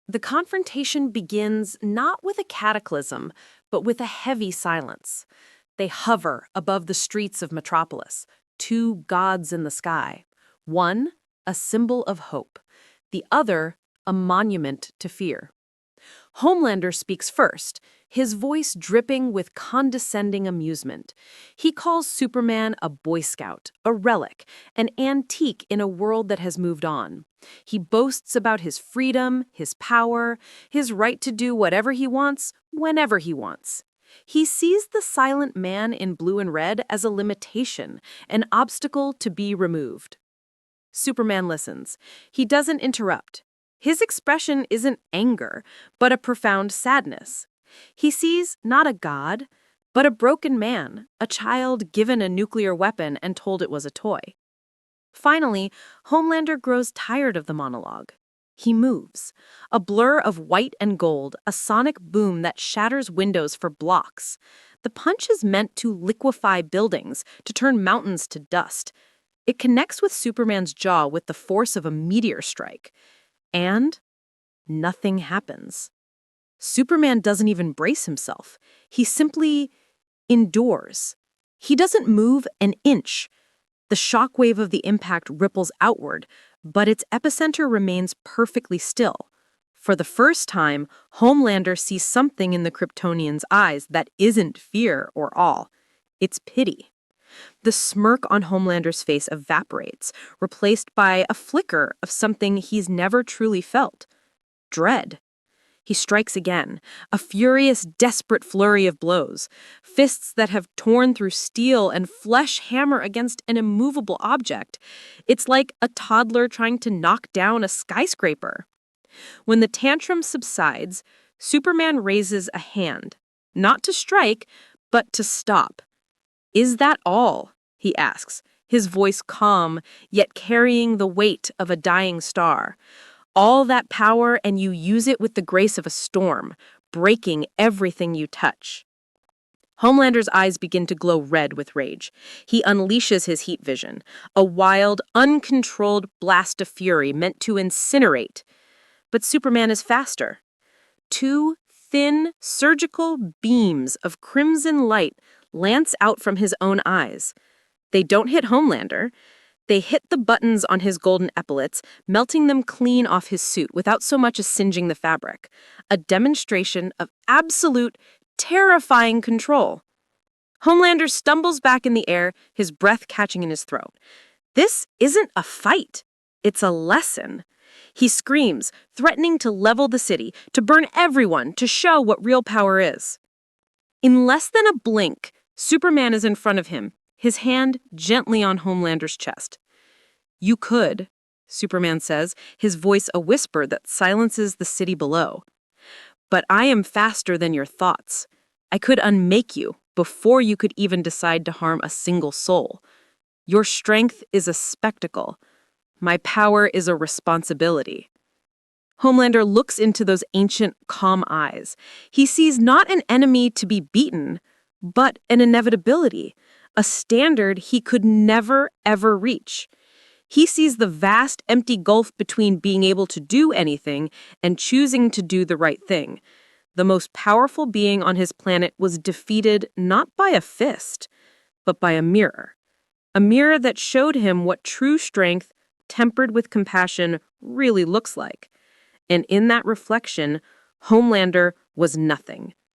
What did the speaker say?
The confrontation begins not with a cataclysm, but with a heavy silence. They hover above the streets of Metropolis, two gods in the sky. One, a symbol of hope. The other, a monument to fear. Homelander speaks first, his voice dripping with condescending amusement. He calls Superman a Boy Scout, a relic, an antique in a world that has moved on. He boasts about his freedom, his power, his right to do whatever he wants, whenever he wants. He sees the silent man in blue and red as a limitation, an obstacle to be removed. Superman listens. He doesn't interrupt. His expression isn't anger, but a profound sadness. He sees not a god, but a broken man, a child given a nuclear weapon and told it was a toy. Finally, Homelander grows tired of the monologue. He moves. A blur of white and gold, a sonic boom that shatters windows for blocks. The punch is meant to liquefy buildings, to turn mountains to dust. It connects with Superman's jaw with the force of a meteor strike. And nothing happens. Superman doesn't even brace himself. He simply endures. He doesn't move an inch. The shockwave of the impact ripples outward, but its epicenter remains perfectly still. For the first time, Homelander sees something in the Kryptonian's eyes that isn't fear or awe. It's pity. The smirk on Homelander's face evaporates, replaced by a flicker of something he's never truly felt: dread. He strikes again, a furious, desperate flurry of blows. Fists that have torn through steel and flesh hammer against an immovable object. It's like a toddler trying to knock down a skyscraper. When the tantrum subsides, Superman raises a hand, not to strike, but to stop. "Is that all?" he asks, his voice calm, yet carrying the weight of a dying star. "All that power, and you use it with the grace of a storm, breaking everything you touch." Homelander's eyes begin to glow red with rage. He unleashes his heat vision, a wild, uncontrolled blast of fury meant to incinerate. But Superman is faster. Two thin, surgical beams of crimson light lance out from his own eyes. They don't hit Homelander. They hit the buttons on his golden epaulets, melting them clean off his suit without so much as singeing the fabric. A demonstration of absolute, terrifying control. Homelander stumbles back in the air, his breath catching in his throat. This isn't a fight. It's a lesson. He screams, threatening to level the city, to burn everyone, to show what real power is. In less than a blink, Superman is in front of him, his hand gently on Homelander's chest. "You could," Superman says, his voice a whisper that silences the city below. "But I am faster than your thoughts. I could unmake you before you could even decide to harm a single soul. Your strength is a spectacle. My power is a responsibility." Homelander looks into those ancient, calm eyes. He sees not an enemy to be beaten, but an inevitability, a standard he could never, ever reach. He sees the vast, empty gulf between being able to do anything and choosing to do the right thing. The most powerful being on his planet was defeated not by a fist, but by a mirror that showed him what true strength, tempered with compassion, really looks like. And in that reflection, Homelander was nothing.